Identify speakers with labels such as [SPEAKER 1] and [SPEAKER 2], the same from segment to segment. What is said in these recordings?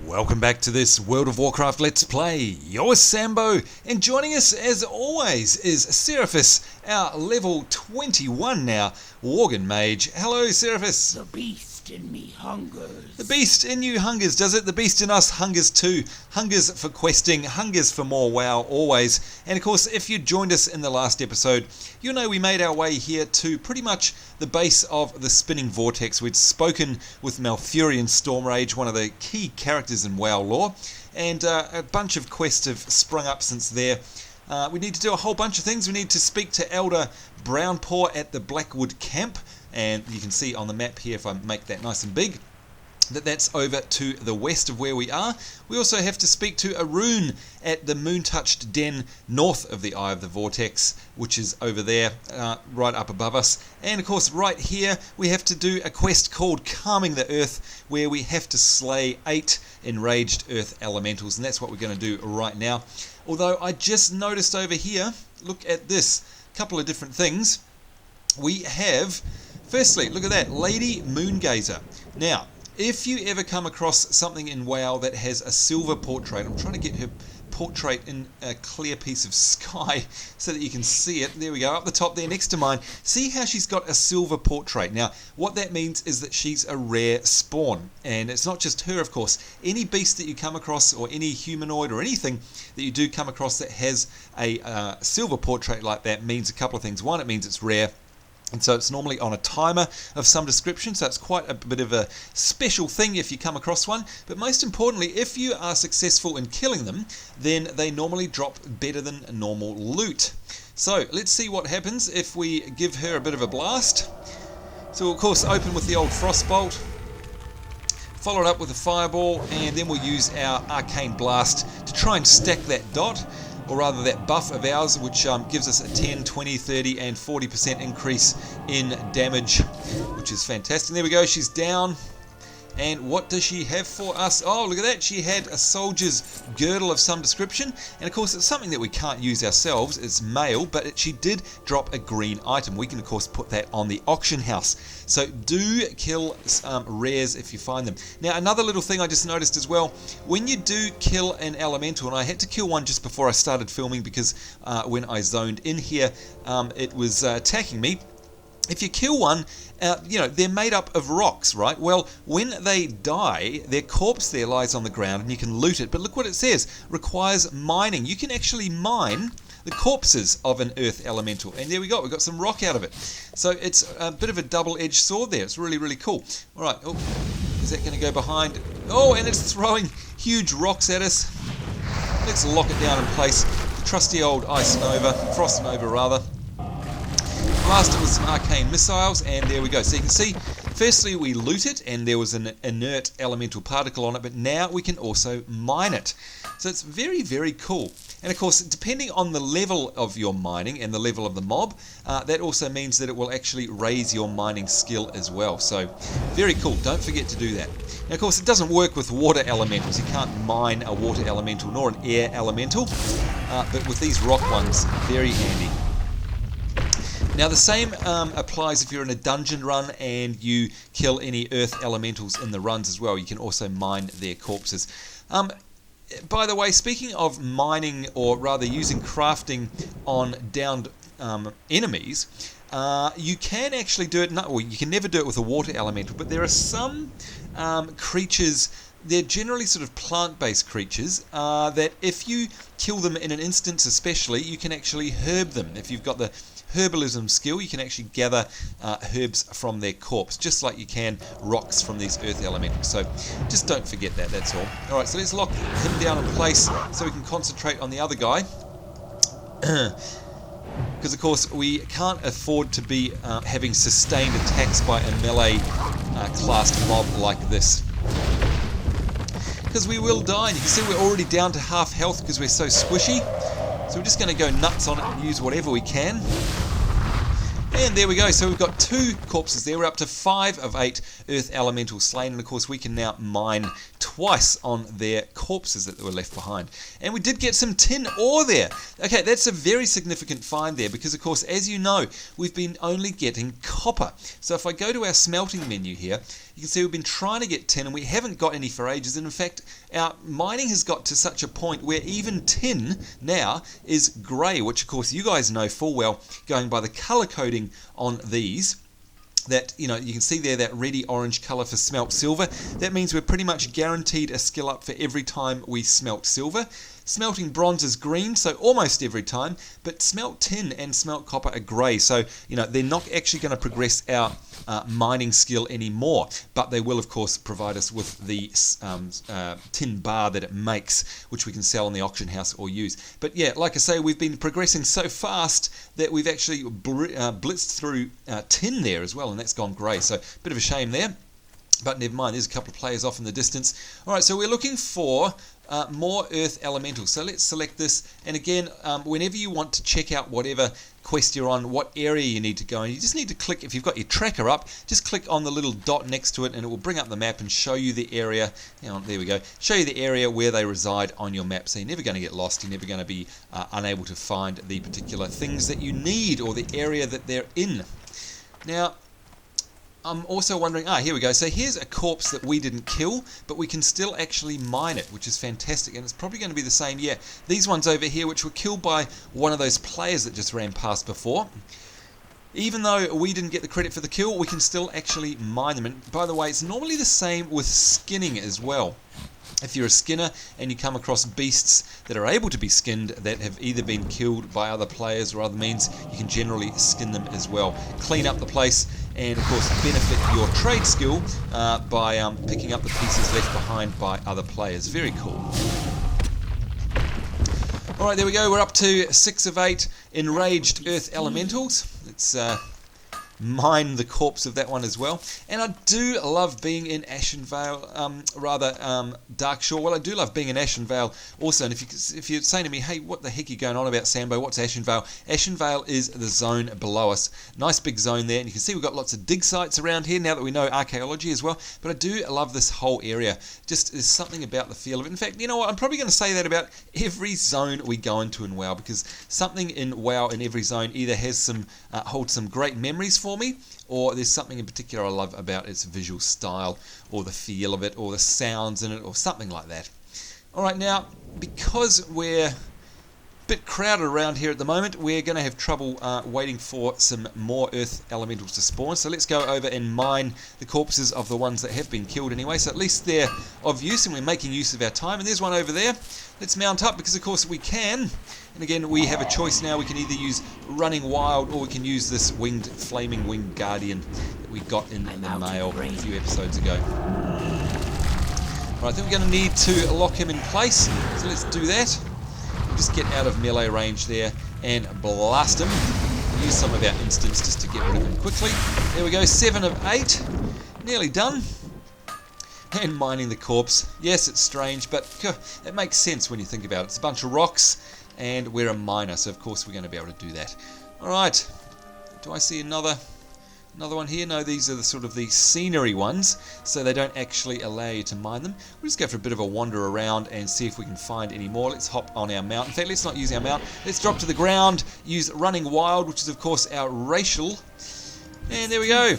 [SPEAKER 1] Welcome back to this World of Warcraft Let's Play. You're Sambo, and joining us as always is Seraphis, our level 21 now, Worgen Mage. Hello Seraphis.
[SPEAKER 2] The beast in me hungers.
[SPEAKER 1] The beast in you hungers, does it? The beast in us hungers too. Hungers for questing, hungers for more WoW always. And of course, if you joined us in the last episode, you'll know we made our way here to pretty much the base of the Spinning Vortex. We'd spoken with Malfurion Stormrage, one of the key characters in WoW lore, and a bunch of quests have sprung up since there. We need to do a whole bunch of things. We need to speak to Elder Brownpaw at the Blackwood Camp, and you can see on the map here, if I make that nice and big, that's over to the west of where we are. We also have to speak to Arun at the Moon-Touched Den north of the Eye of the Vortex, which is over there, right up above us. And of course right here we have to do a quest called Calming the Earth, where we have to slay 8 enraged earth elementals, and that's what we're going to do right now. Although I just noticed over here, look at this, couple of different things. We have, firstly, look at that, Lady Moongazer. Now, if you ever come across something in WoW that has a silver portrait, I'm trying to get her portrait in a clear piece of sky so that you can see it. There we go, up the top there next to mine. See how she's got a silver portrait. Now, what that means is that she's a rare spawn. And it's not just her, of course. Any beast that you come across, or any humanoid or anything that you do come across that has a silver portrait like that means a couple of things. One, it means it's rare. And so it's normally on a timer of some description, so it's quite a bit of a special thing if you come across one. But most importantly, if you are successful in killing them, then they normally drop better than normal loot. So let's see what happens if we give her a bit of a blast. So we'll of course open with the old Frostbolt, follow it up with a Fireball, and then we'll use our Arcane Blast to try and stack that dot, or rather that buff of ours, which gives us a 10, 20, 30 and 40% increase in damage, which is fantastic. There we go, she's down. And what does she have for us? Oh, look at that, she had a soldier's girdle of some description, and of course it's something that we can't use ourselves, it's mail, but she did drop a green item. We can of course put that on the auction house. So do kill rares if you find them. Now another little thing I just noticed as well, when you do kill an elemental, and I had to kill one just before I started filming because when I zoned in here it was attacking me. If you kill one, they're made up of rocks, right? Well, when they die, their corpse there lies on the ground and you can loot it. But look what it says, requires mining. You can actually mine the corpses of an earth elemental. And there we go, we got some rock out of it. So it's a bit of a double-edged sword there. It's really, really cool. All right, oh, is that going to go behind? Oh, and it's throwing huge rocks at us. Let's lock it down in place. Trusty old Ice Nova, Frost Nova rather. Blast it with some arcane missiles, and there we go. So you can see, firstly we loot it, and there was an inert elemental particle on it, but now we can also mine it. So it's very, very cool. And of course, depending on the level of your mining and the level of the mob, that also means that it will actually raise your mining skill as well. So very cool, don't forget to do that. Now of course it doesn't work with water elementals, you can't mine a water elemental nor an air elemental, but with these rock ones, very handy. Now the same applies if you're in a dungeon run and you kill any earth elementals in the runs as well. You can also mine their corpses. By the way, speaking of mining, or rather using crafting on downed enemies, you can actually do it, well, you can never do it with a water elemental, but there are some creatures, they're generally sort of plant-based creatures, that if you kill them in an instance especially, you can actually herb them. If you've got the herbalism skill, you can actually gather herbs from their corpse, just like you can rocks from these earth elementals. So just don't forget that, that's all. Alright, so let's lock him down in place so we can concentrate on the other guy. Because of course we can't afford to be having sustained attacks by a melee classed mob like this, because we will die. And you can see we're already down to half health because we're so squishy. So we're just going to go nuts on it and use whatever we can. And there we go, so we've got 2 corpses there. We're up to 5 of 8 earth elementals slain, and of course we can now mine twice on their corpses that were left behind. And we did get some tin ore there. Okay, that's a very significant find there because, of course, as you know, we've been only getting copper. So if I go to our smelting menu here, you can see we've been trying to get tin and we haven't got any for ages. And in fact, our mining has got to such a point where even tin now is grey, which of course you guys know full well, going by the colour coding on these. That, you know, you can see there that reddy orange colour for smelt silver. That means we're pretty much guaranteed a skill up for every time we smelt silver. Smelting bronze is green, so almost every time, but smelt tin and smelt copper are grey, so you know they're not actually going to progress our mining skill anymore, but they will of course provide us with the tin bar that it makes, which we can sell in the auction house or use. But yeah, like I say, we've been progressing so fast that we've actually blitzed through tin there as well, and that's gone grey, so a bit of a shame there. But never mind, there's a couple of players off in the distance. Alright, so we're looking for more earth elementals. So let's select this. And again, whenever you want to check out whatever quest you're on, what area you need to go in, you just need to click, if you've got your tracker up, just click on the little dot next to it and it will bring up the map and show you the area. Hang on, there we go. Show you the area where they reside on your map. So you're never going to get lost. You're never going to be unable to find the particular things that you need or the area that they're in. Now, I'm also wondering, here we go. So here's a corpse that we didn't kill, but we can still actually mine it, which is fantastic. And it's probably going to be the same, yeah. These ones over here, which were killed by one of those players that just ran past before. Even though we didn't get the credit for the kill, we can still actually mine them. And by the way, it's normally the same with skinning as well. If you're a skinner and you come across beasts that are able to be skinned that have either been killed by other players or other means, you can generally skin them as well. Clean up the place and of course benefit your trade skill by picking up the pieces left behind by other players. Very cool. Alright, there we go. We're up to 6 of 8 Enraged Earth Elementals. Let's mine the corpse of that one as well. And I do love being in Ashenvale, Darkshore. Well, I do love being in Ashenvale also. And if you're saying to me, hey, what the heck are you going on about, Sambo? What's Ashenvale? Ashenvale is the zone below us. Nice big zone there. And you can see we've got lots of dig sites around here now that we know archaeology as well. But I do love this whole area. Just there's something about the feel of it. In fact, you know what? I'm probably going to say that about every zone we go into in WoW, because something in WoW in every zone either has some holds some great memories for me, or there's something in particular I love about its visual style or the feel of it or the sounds in it or something like that. Alright, now because we're a bit crowded around here at the moment, we're going to have trouble waiting for some more earth elementals to spawn, so let's go over and mine the corpses of the ones that have been killed anyway, so at least they're of use and we're making use of our time. And there's one over there. Let's mount up because of course we can. And again, we have a choice now. We can either use Running Wild or we can use this Flaming Winged Guardian that we got in the mail a few episodes ago. Right, I think we're going to need to lock him in place, so let's do that. We'll just get out of melee range there and blast him. Use some of our instants just to get rid of him quickly. There we go, 7 of 8. Nearly done. And mining the corpse. Yes, it's strange, but it makes sense when you think about it. It's a bunch of rocks, and we're a miner, so of course we're going to be able to do that. Alright, do I see another one here? No, these are the sort of the scenery ones, so they don't actually allow you to mine them. We'll just go for a bit of a wander around and see if we can find any more. Let's hop on our mount. In fact, let's not use our mount. Let's drop to the ground, use Running Wild, which is of course our racial. And there we go.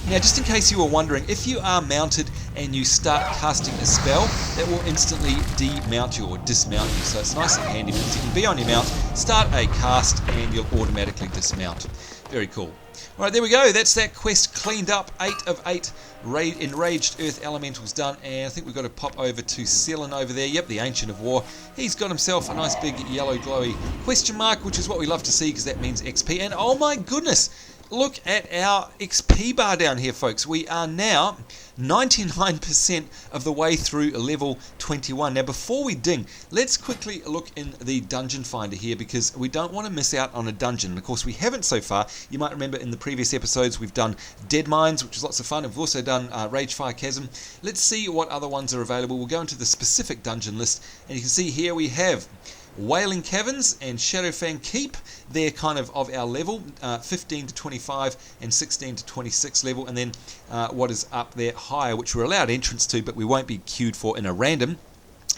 [SPEAKER 1] Now, just in case you were wondering, if you are mounted and you start casting a spell, that will instantly demount you or dismount you. So it's nice and handy because you can be on your mount, start a cast, and you'll automatically dismount. Very cool. Alright, there we go. That's that quest cleaned up. 8 of 8 Enraged Earth Elementals done. And I think we've got to pop over to Selenn over there. Yep, the Ancient of War. He's got himself a nice big yellow glowy question mark, which is what we love to see because that means XP. And oh my goodness! Look at our XP bar down here, folks. We are now 99% of the way through level 21. Now, before we ding, let's quickly look in the dungeon finder here because we don't want to miss out on a dungeon. And of course, we haven't so far. You might remember in the previous episodes, we've done Dead Mines, which is lots of fun. We've also done Ragefire Chasm. Let's see what other ones are available. We'll go into the specific dungeon list, and you can see here we have Wailing Caverns and Shadowfang Keep. They're kind of our level, 15 to 25 and 16 to 26 level, and then what is up there higher, which we're allowed entrance to, but we won't be queued for in a random,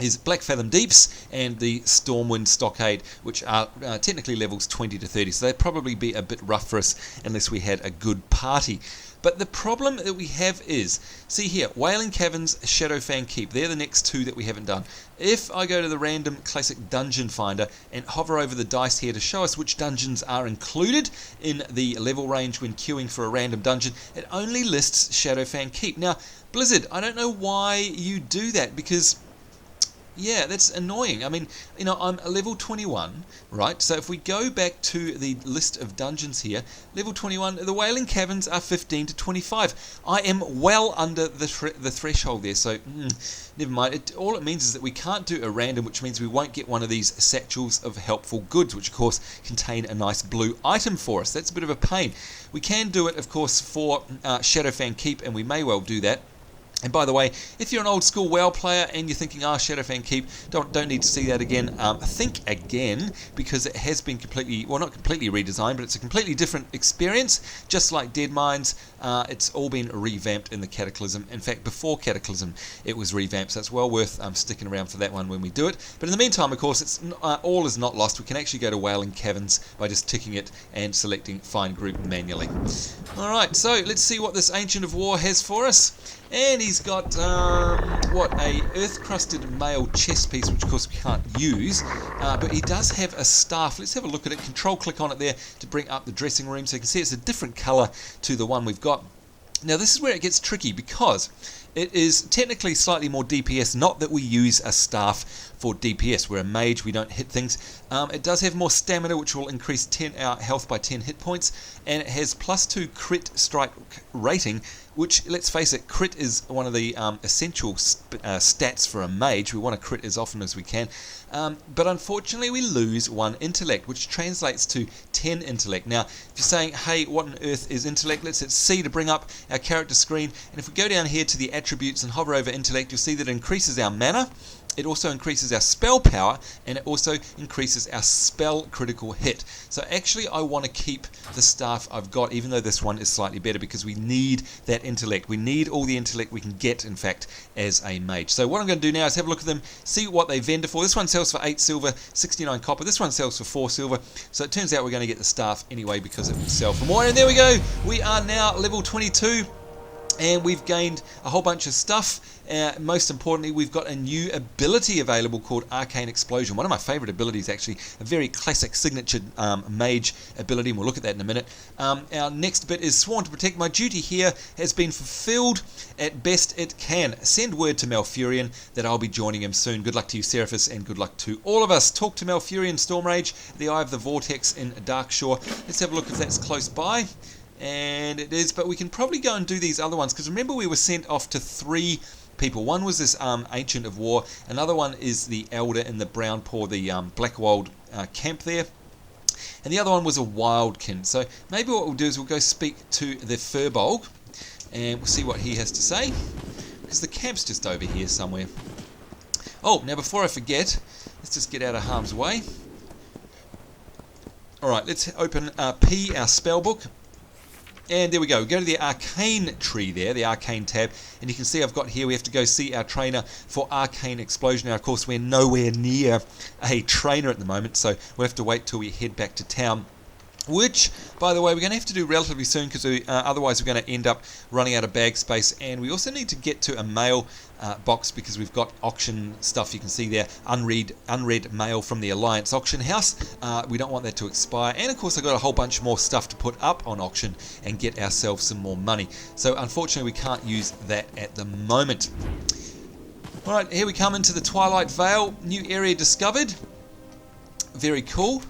[SPEAKER 1] is Black Fathom Deeps and the Stormwind Stockade, which are technically levels 20 to 30, so they'd probably be a bit rough for us unless we had a good party. But the problem that we have is, see here, Wailing Caverns, Shadowfang Keep, they're the next two that we haven't done. If I go to the random classic dungeon finder and hover over the dice here to show us which dungeons are included in the level range when queuing for a random dungeon, it only lists Shadowfang Keep. Now, Blizzard, I don't know why you do that, because yeah, that's annoying. I mean, you know, I'm a level 21, right? So if we go back to the list of dungeons here, level 21, the Wailing Caverns are 15 to 25. I am well under the threshold there, so never mind. All it means is that we can't do a random, which means we won't get one of these satchels of helpful goods, which of course contain a nice blue item for us. That's a bit of a pain. We can do it, of course, for Shadowfang Keep, and we may well do that. And by the way, if you're an old school WoW player and you're thinking, Shadowfang Keep, don't need to see that again, think again, because it has been completely, well, not completely redesigned, but it's a completely different experience, just like Deadmines. It's all been revamped in the Cataclysm. In fact, before Cataclysm, it was revamped, so it's well worth sticking around for that one when we do it. But in the meantime, of course, it's all is not lost. We can actually go to Wailing Caverns by just ticking it and selecting Find Group manually. Alright, so let's see what this Ancient of War has for us. And he's got, a earth-crusted mail chest piece, which of course we can't use, but he does have a staff. Let's have a look at it. Control-click on it there to bring up the dressing room, so you can see it's a different colour to the one we've got. Now this is where it gets tricky, because it is technically slightly more DPS, not that we use a staff for DPS. We're a mage, we don't hit things. It does have more stamina, which will increase our health by 10 hit points, and it has +2 crit strike rating, which, let's face it, crit is one of the essential stats for a mage. We want to crit as often as we can. But unfortunately, we lose 1 intellect, which translates to 10 intellect. Now, if you're saying, hey, what on earth is intellect? Let's hit C to bring up our character screen. And if we go down here to the attributes and hover over intellect, you'll see that it increases our mana. It also increases our spell power, and it also increases our spell critical hit. So actually I want to keep the staff I've got, even though this one is slightly better, because we need that intellect. We need all the intellect we can get, in fact, as a mage. So what I'm going to do now is have a look at them, see what they vendor for. This one sells for 8 silver, 69 copper. This one sells for 4 silver. So it turns out we're going to get the staff anyway, because it will sell for more. And there we go. We are now level 22. And we've gained a whole bunch of stuff. Most importantly, we've got a new ability available called Arcane Explosion. One of my favourite abilities, actually. A very classic signature mage ability, and we'll look at that in a minute. Our next bit is Sworn to Protect. My duty here has been fulfilled at best it can. Send word to Malfurion that I'll be joining him soon. Good luck to you, Seraphis, and good luck to all of us. Talk to Malfurion Stormrage, the Eye of the Vortex in Darkshore. Let's have a look if that's close by. And it is, but we can probably go and do these other ones, because remember we were sent off to 3 people. One was this Ancient of War, another one is the Elder in the Brownpaw, the Blackwood Camp there, and the other one was a Wildkin. So maybe what we'll do is we'll go speak to the Furbolg, and we'll see what he has to say, because the camp's just over here somewhere. Oh, now before I forget, let's just get out of harm's way. Alright, let's open P, our spellbook. And there we go. Go to the Arcane tree there, the Arcane tab, and you can see I've got here, we have to go see our trainer for Arcane Explosion. Now, of course, we're nowhere near a trainer at the moment, so we'll have to wait till we head back to town. Which, by the way, we're going to have to do relatively soon, because otherwise we're going to end up running out of bag space. And we also need to get to a mail box, because we've got auction stuff. You can see there, unread mail from the Alliance auction house. We don't want that to expire. And of course I've got a whole bunch more stuff to put up on auction and get ourselves some more money. So unfortunately we can't use that at the moment. Alright, here we come into the Twilight Vale. New area discovered. Very cool.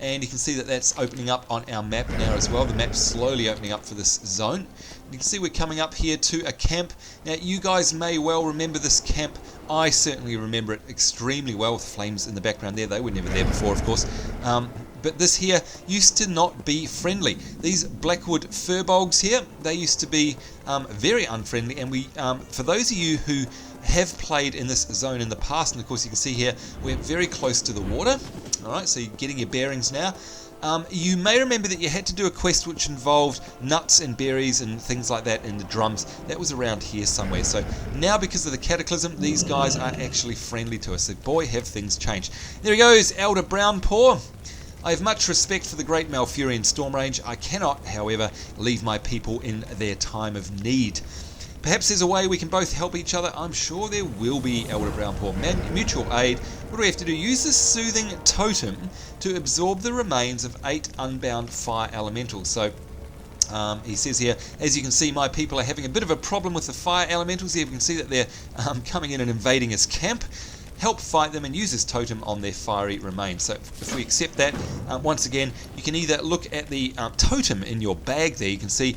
[SPEAKER 1] And you can see that that's opening up on our map now as well. The map's slowly opening up for this zone. You can see we're coming up here to a camp. Now, you guys may well remember this camp. I certainly remember it extremely well, with flames in the background there. They were never there before, of course. But this here used to not be friendly. These Blackwood Furbolgs here, they used to be very unfriendly, and we, for those of you who have played in this zone in the past, and of course you can see here we're very close to the water. Alright, so you're getting your bearings now. You may remember that you had to do a quest which involved nuts and berries and things like that in the drums. That was around here somewhere. So now, because of the cataclysm, these guys are actually friendly to us. So boy, have things changed. There he goes, Elder Brownpaw. I have much respect for the great Malfurion Stormrage. I cannot, however, leave my people in their time of need. Perhaps there's a way we can both help each other. I'm sure there will be, Elder Brownpaw. Mutual aid. What do we have to do? Use the Soothing Totem to absorb the remains of 8 Unbound Fire Elementals. So, he says here, as you can see, my people are having a bit of a problem with the Fire Elementals. Here we can see that they're coming in and invading his camp. Help fight them and use this totem on their fiery remains. So if we accept that, once again, you can either look at the totem in your bag there. You can see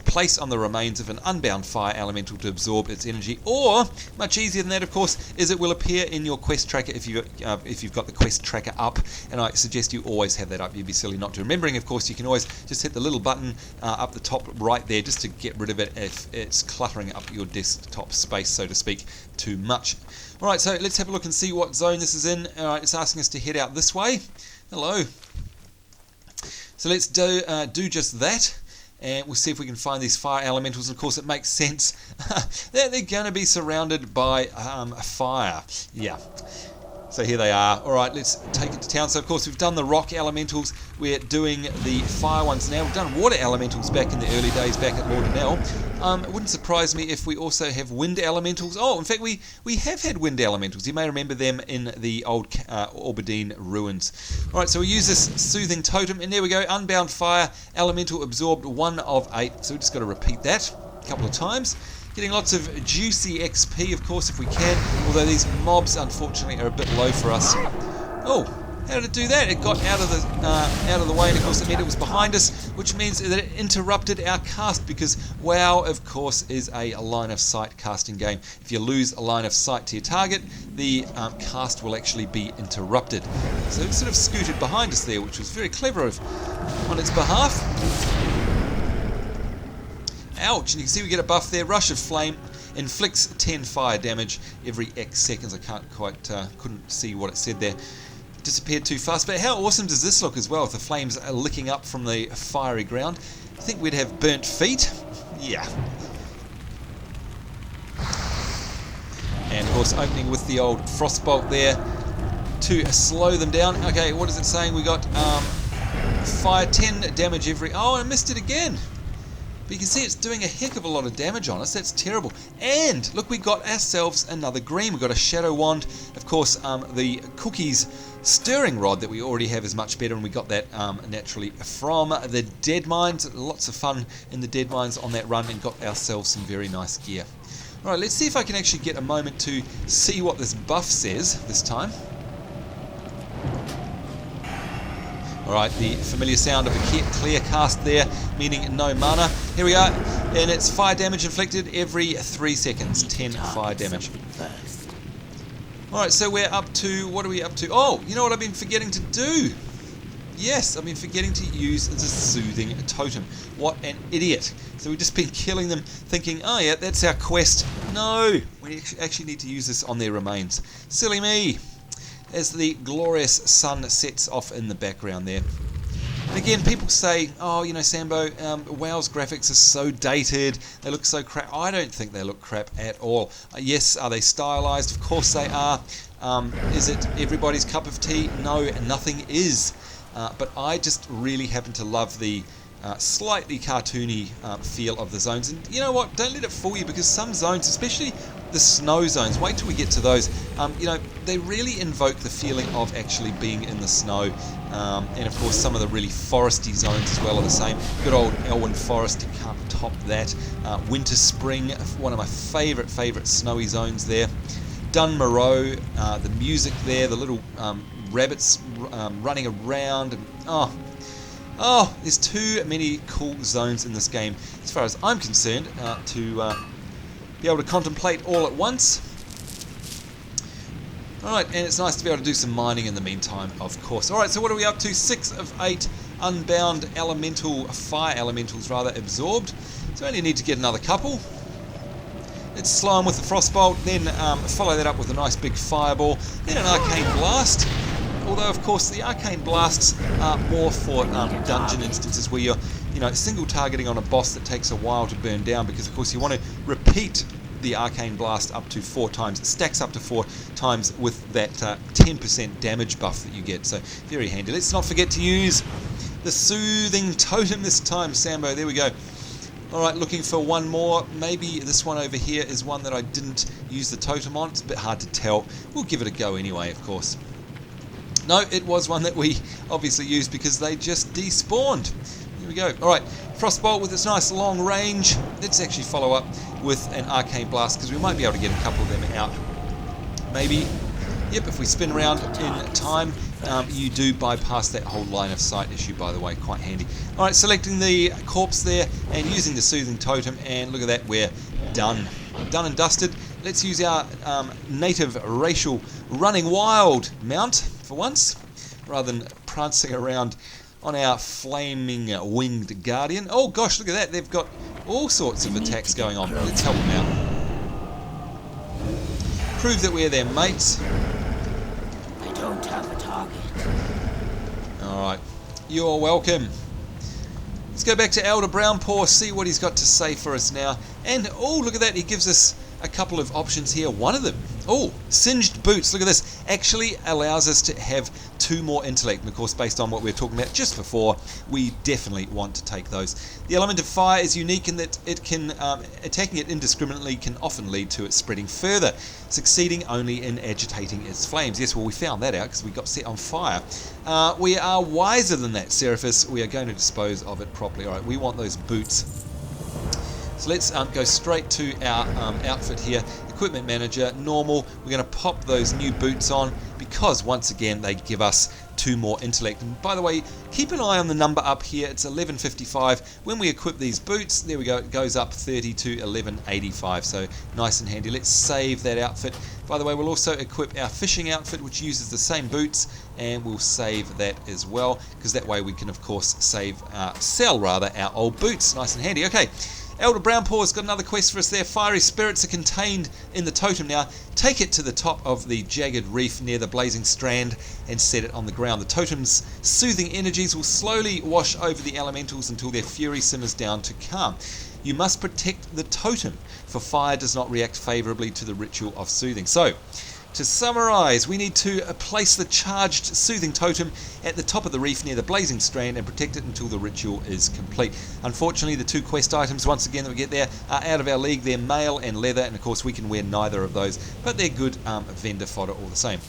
[SPEAKER 1] place on the remains of an unbound fire elemental to absorb its energy, or much easier than that, of course, is it will appear in your quest tracker if you've got the quest tracker up. And I suggest you always have that up. You'd be silly not to. Remembering, of course, you can always just hit the little button up the top right there just to get rid of it if it's cluttering up your desktop space, so to speak, too much. Alright, so let's have a look and see what zone this is in. Alright, it's asking us to head out this way. Hello. So let's do just that, and we'll see if we can find these fire elementals. And of course, it makes sense that they're going to be surrounded by fire. Yeah. So here they are. Alright, let's take it to town. So of course we've done the rock elementals, we're doing the fire ones now. We've done water elementals back in the early days back at Lauderdale. It wouldn't surprise me if we also have wind elementals. Oh, in fact we have had wind elementals. You may remember them in the old Aubergine ruins. Alright, so we use this Soothing Totem, and there we go. Unbound Fire Elemental absorbed 1 of 8. So we've just got to repeat that a couple of times. Getting lots of juicy XP, of course, if we can, although these mobs, unfortunately, are a bit low for us. Oh, how did it do that? It got out of the way, and of course it meant it was behind us, which means that it interrupted our cast, because WoW, of course, is a line of sight casting game. If you lose a line of sight to your target, the cast will actually be interrupted. So it sort of scooted behind us there, which was very clever on its behalf. Ouch, and you can see we get a buff there. Rush of Flame inflicts 10 fire damage every X seconds. I couldn't see what it said there. It disappeared too fast, but how awesome does this look as well, if the flames are licking up from the fiery ground? I think we'd have burnt feet. Yeah. And of course opening with the old Frostbolt there to slow them down. Okay, what is it saying? We got fire 10 damage every... Oh, I missed it again. But you can see it's doing a heck of a lot of damage on us. That's terrible. And look, we got ourselves another green. We got a Shadow Wand. Of course, the Cookie's Stirring Rod that we already have is much better, and we got that naturally from the Dead Mines. Lots of fun in the Dead Mines on that run, and got ourselves some very nice gear. Alright, let's see if I can actually get a moment to see what this buff says this time. Alright, the familiar sound of a clear cast there, meaning no mana. Here we are, and it's fire damage inflicted every 3 seconds. 10 fire damage. Alright, so we're up to... What are we up to? Oh, you know what I've been forgetting to do? Yes, I've been forgetting to use the Soothing Totem. What an idiot. So we've just been killing them thinking, oh yeah, that's our quest. No, we actually need to use this on their remains. Silly me. As the glorious sun sets off in the background there. And again, people say, oh, you know, Sambo, WoW's graphics are so dated, they look so crap. I don't think they look crap at all. Yes, are they stylized? Of course they are. Is it everybody's cup of tea? No, nothing is. But I just really happen to love the slightly cartoony feel of the zones. And you know what? Don't let it fool you, because some zones, especially the snow zones, wait till we get to those, you know, they really invoke the feeling of actually being in the snow. And of course some of the really foresty zones as well are the same. Good old Elwyn Forest, you can't top that. Winter Spring, one of my favourite snowy zones there. Dunmoreau, the music there, the little rabbits running around, and oh, there's too many cool zones in this game, as far as I'm concerned, to be able to contemplate all at once. Alright, and it's nice to be able to do some mining in the meantime, of course. Alright, so what are we up to? 6 of 8 Unbound Fire Elementals absorbed. So we only need to get another couple. Let's slow them with the Frostbolt, then follow that up with a nice big Fireball, then an Arcane Blast. Although, of course, the Arcane Blasts are more for dungeon instances where you're single targeting on a boss that takes a while to burn down, because, of course, you want to repeat the Arcane Blast up to 4 times. It stacks up to 4 times with that 10% damage buff that you get, so very handy. Let's not forget to use the Soothing Totem this time, Sambo. There we go. Alright, looking for one more. Maybe this one over here is one that I didn't use the totem on. It's a bit hard to tell. We'll give it a go anyway, of course. No, it was one that we obviously used because they just despawned. Here we go. Alright, Frostbolt with its nice long range. Let's actually follow up with an Arcane Blast because we might be able to get a couple of them out. Maybe. Yep, if we spin around in time, you do bypass that whole line of sight issue, by the way. Quite handy. Alright, selecting the corpse there and using the Soothing Totem, and look at that, we're done. Done and dusted. Let's use our native racial Running Wild mount for once, rather than prancing around on our flaming winged guardian. Oh gosh, look at that, they've got all sorts of attacks going on. Let's help them out. Prove that we're their mates.
[SPEAKER 2] I don't have a target.
[SPEAKER 1] Alright, you're welcome. Let's go back to Elder Brownpaw, see what he's got to say for us now. And, oh, look at that, he gives us a couple of options here. One of them, oh, Singed Boots, look at this, actually allows us to have 2 more intellect. And of course, based on what we were talking about just before, we definitely want to take those. The element of fire is unique in that it can, attacking it indiscriminately can often lead to it spreading further, succeeding only in agitating its flames. Yes, well, we found that out because we got set on fire. We are wiser than that, Seraphis. We are going to dispose of it properly. Alright, we want those boots. So let's go straight to our outfit here. Equipment Manager, normal. We're going to pop those new boots on because, once again, they give us 2 more intellect. And by the way, keep an eye on the number up here. It's 1155. When we equip these boots, there we go, it goes up 30 to 1185. So nice and handy. Let's save that outfit. By the way, we'll also equip our fishing outfit, which uses the same boots, and we'll save that as well, because that way we can, of course, sell our old boots. Nice and handy. Okay. Elder Brownpaw's got another quest for us there. Fiery spirits are contained in the totem now. Take it to the top of the jagged reef near the blazing strand and set it on the ground. The totem's soothing energies will slowly wash over the elementals until their fury simmers down to calm. You must protect the totem, for fire does not react favourably to the ritual of soothing. So, to summarise, we need to place the Charged Soothing Totem at the top of the reef near the blazing strand and protect it until the ritual is complete. Unfortunately, the 2 quest items, once again, that we get there are out of our league. They're mail and leather, and of course we can wear neither of those, but they're good vendor fodder all the same.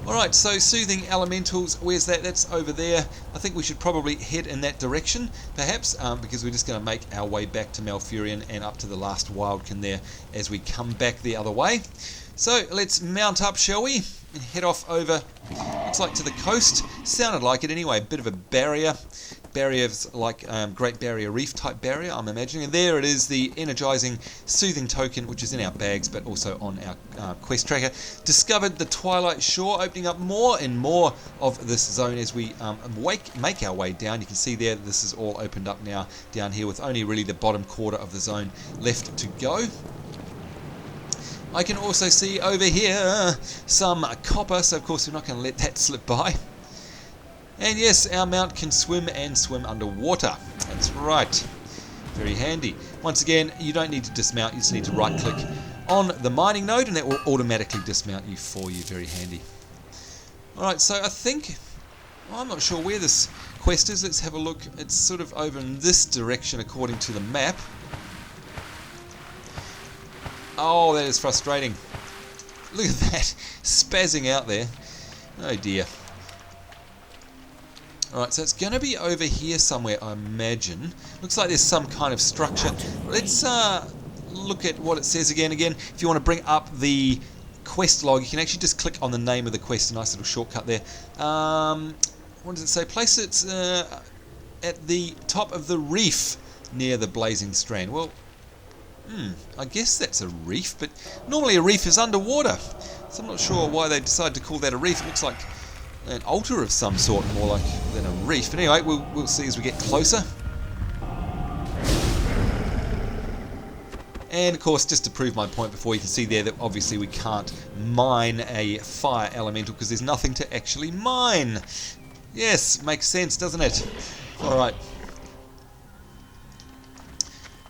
[SPEAKER 1] Alright, so Soothing Elementals, where's that? That's over there. I think we should probably head in that direction, perhaps, because we're just going to make our way back to Malfurion and up to the last Wildkin there as we come back the other way. So let's mount up, shall we, and head off over, looks like to the coast. Sounded like it anyway, a bit of a barrier. Barriers like Great Barrier Reef type barrier, I'm imagining. And there it is, the energising Soothing Token, which is in our bags, but also on our quest tracker. Discovered the Twilight Shore, opening up more and more of this zone as we make our way down. You can see there, this is all opened up now down here with only really the bottom quarter of the zone left to go. I can also see over here some copper, so of course we're not going to let that slip by. And yes, our mount can swim and swim underwater. That's right. Very handy. Once again, you don't need to dismount, you just need to right click on the mining node and that will automatically dismount you for you. Very handy. Alright, so I think, I'm not sure where this quest is. Let's have a look. It's sort of over in this direction according to the map. Oh, that is frustrating. Look at that, spazzing out there. Oh dear. Alright, so it's going to be over here somewhere, I imagine. Looks like there's some kind of structure. Let's look at what it says again. If you want to bring up the quest log, you can actually just click on the name of the quest. A nice little shortcut there. What does it say? Place it at the top of the reef near the blazing strand. Well, I guess that's a reef, but normally a reef is underwater. So I'm not sure why they decided to call that a reef. It looks like an altar of some sort, more like than a reef. But anyway, we'll see as we get closer. And of course, just to prove my point before, you can see there that obviously we can't mine a fire elemental because there's nothing to actually mine. Yes, makes sense, doesn't it? Alright.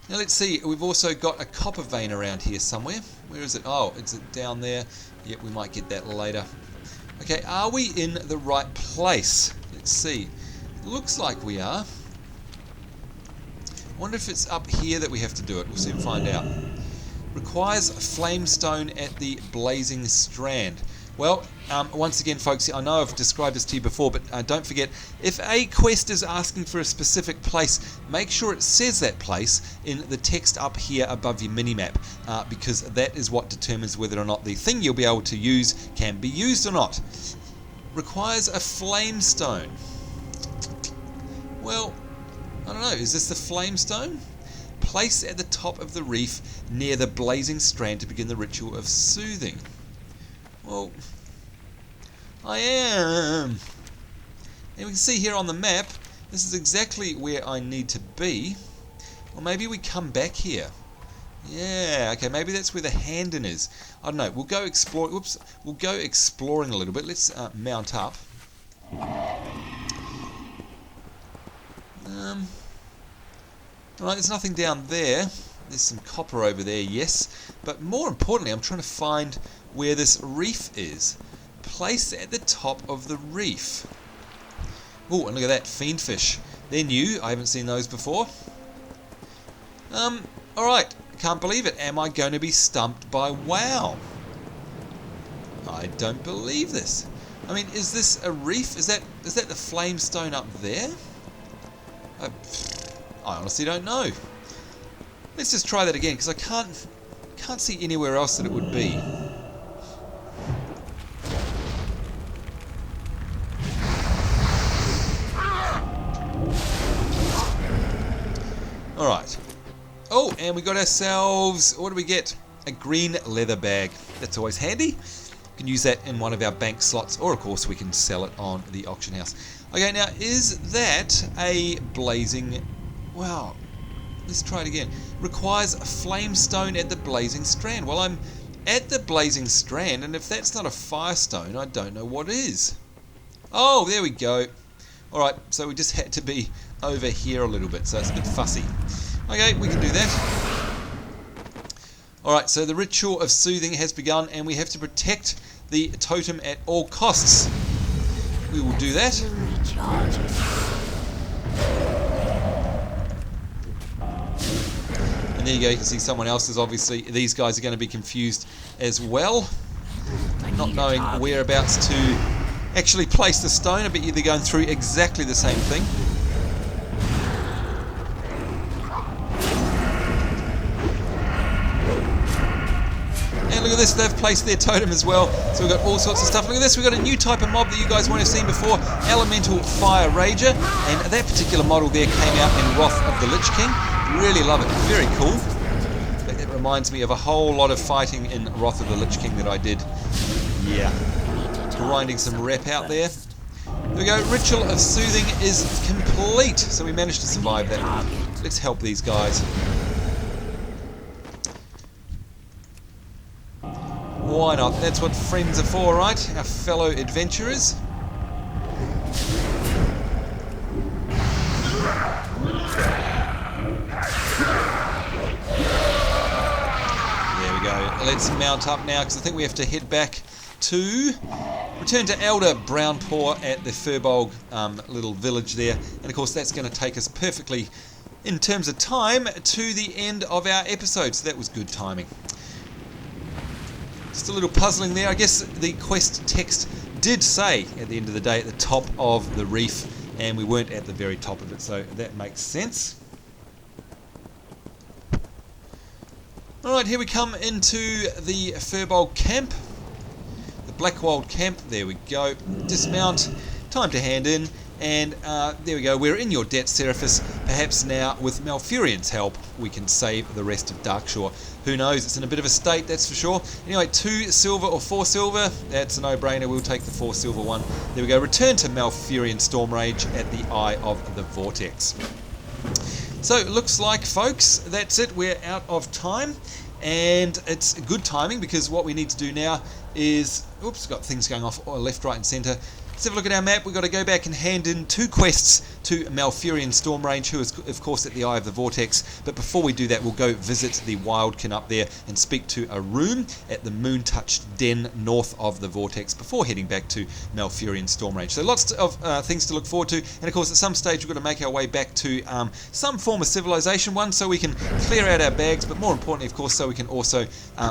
[SPEAKER 1] Now let's see, we've also got a copper vein around here somewhere. Where is it? Oh, is it down there? Yep, we might get that later. Okay, are we in the right place? Let's see. Looks like we are. I wonder if it's up here that we have to do it. We'll soon find out. Requires flamestone at the blazing strand. Well, once again, folks, I know I've described this to you before, but don't forget, if a quest is asking for a specific place, make sure it says that place in the text up here above your minimap, because that is what determines whether or not the thing you'll be able to use can be used or not. Requires a flamestone. Well, I don't know, is this the flamestone? Place at the top of the reef near the blazing strand to begin the ritual of soothing. Well, I am. And we can see here on the map, this is exactly where I need to be. Or maybe we come back here. Yeah, okay, maybe that's where the Handon is. I don't know, we'll go explore. Whoops, we'll go exploring a little bit. Let's mount up. Alright, there's nothing down there. There's some copper over there, yes. But more importantly, I'm trying to find where this reef is. Place at the top of the reef. Oh, and look at that, fiendfish. They're new, I haven't seen those before. Alright, can't believe it. Am I going to be stumped by WoW? I don't believe this. I mean, is this a reef? Is that the flamestone up there? I honestly don't know. Let's just try that again, because I can't see anywhere else that it would be. Alright. Oh, and we got ourselves, what do we get? A green leather bag. That's always handy. We can use that in one of our bank slots, or of course we can sell it on the auction house. Okay, now is that a blazing... Wow, let's try it again. Requires a flamestone at the blazing strand. Well, I'm at the blazing strand, and if that's not a firestone, I don't know what is. Oh, there we go. Alright, so we just had to be over here a little bit, so it's a bit fussy. Okay, we can do that. Alright, so the ritual of soothing has begun, and we have to protect the totem at all costs. We will do that. And there you go, you can see someone else is obviously, these guys are going to be confused as well, not knowing whereabouts to actually place the stone. I bet you they're going through exactly the same thing. And look at this, they've placed their totem as well, so we've got all sorts of stuff. Look at this, we've got a new type of mob that you guys won't have seen before, Elemental Fire Rager, and that particular model there came out in Wrath of the Lich King. Really love it, very cool. It reminds me of a whole lot of fighting in Wrath of the Lich King that I did. Yeah, grinding some rep out there. There we go, Ritual of Soothing is complete, so we managed to survive that. Let's help these guys. Why not? That's what friends are for, right? Our fellow adventurers. There we go. Let's mount up now, because I think we have to head back to... Return to Elder Brownpaw at the Furbolg little village there. And of course that's going to take us perfectly, in terms of time, to the end of our episode. So that was good timing. Just a little puzzling there. I guess the quest text did say at the end of the day at the top of the reef, and we weren't at the very top of it, so that makes sense. Alright, here we come into the Furbolg Camp. The Blackwood Camp, there we go. Dismount, time to hand in, and there we go. We're in your debt, Seraphis. perhaps now with Malfurion's help we can save the rest of Darkshore. Who knows, it's in a bit of a state, that's for sure. Anyway, 2 silver or 4 silver, that's a no-brainer, we'll take the 4 silver one. There we go, return to Malfurion Stormrage at the Eye of the Vortex. So it looks like, folks, that's it, we're out of time. And it's good timing because what we need to do now is, oops, got things going off left, right and centre. Let's have a look at our map. We've got to go back and hand in 2 quests to Malfurion Stormrage, who is of course at the Eye of the Vortex. But before we do that, we'll go visit the Wildkin up there and speak to a room at the Moon-touched Den north of the Vortex before heading back to Malfurion Stormrage. So lots of things to look forward to. And of course at some stage we've got to make our way back to some form of civilization, one so we can clear out our bags, but more importantly of course so we can also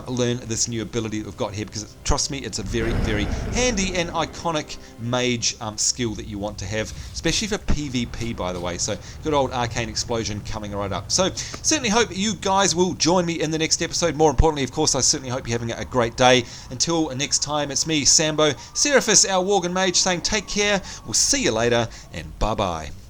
[SPEAKER 1] learn this new ability that we've got here, because trust me, it's a very, very handy and iconic mage skill that you want to have, especially for PvP, by the way. So good old Arcane Explosion coming right up. So certainly hope you guys will join me in the next episode. More importantly, of course, I certainly hope you're having a great day. Until next time, it's me, Sambo, Seraphis, our Worgen Mage, saying take care, we'll see you later, and bye-bye.